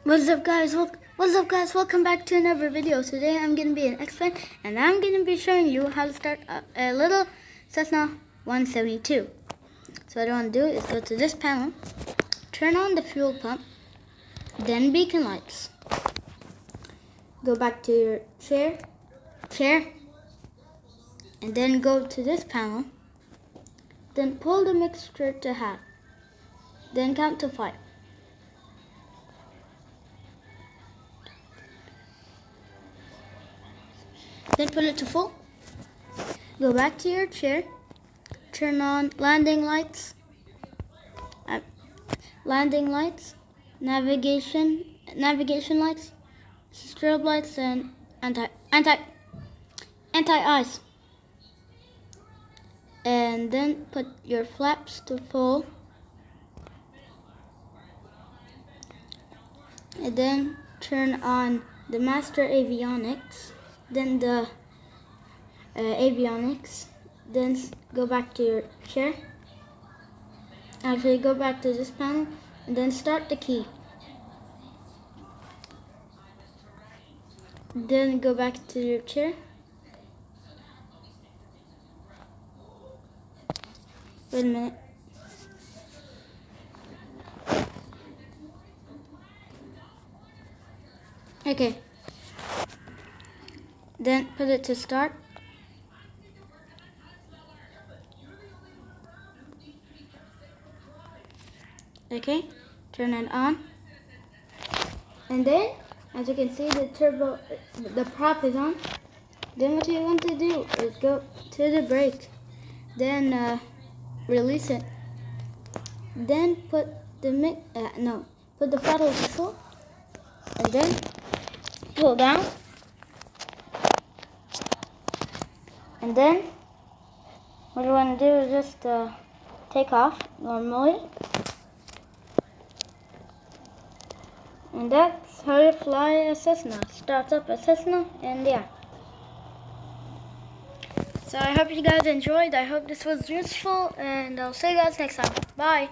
What's up guys, welcome back to another video. Today I'm going to be an xplane and I'm going to be showing you how to start a little Cessna 172. So what I want to do is go to this panel, turn on the fuel pump, then beacon lights. Go back to your chair, and then go to this panel, then pull the mixture to half, then count to 5. Then put it to full. Go back to your chair. Turn on landing lights, navigation lights, strobe lights, and anti-ice. And then put your flaps to full. And then turn on the master avionics. Then the avionics, then go back to your chair, go back to this panel, and then start the key. Then go back to your chair. Wait a minute. Okay. Then put it to start. Okay, turn it on. And then, as you can see, the prop is on. Then what you want to do is go to the brake. Then release it. Then put the throttle to full. And then pull down. And then what you want to do is just take off normally. And that's how you fly a Cessna. Starts up a Cessna, and yeah. So I hope you guys enjoyed. I hope this was useful, and I'll see you guys next time. Bye.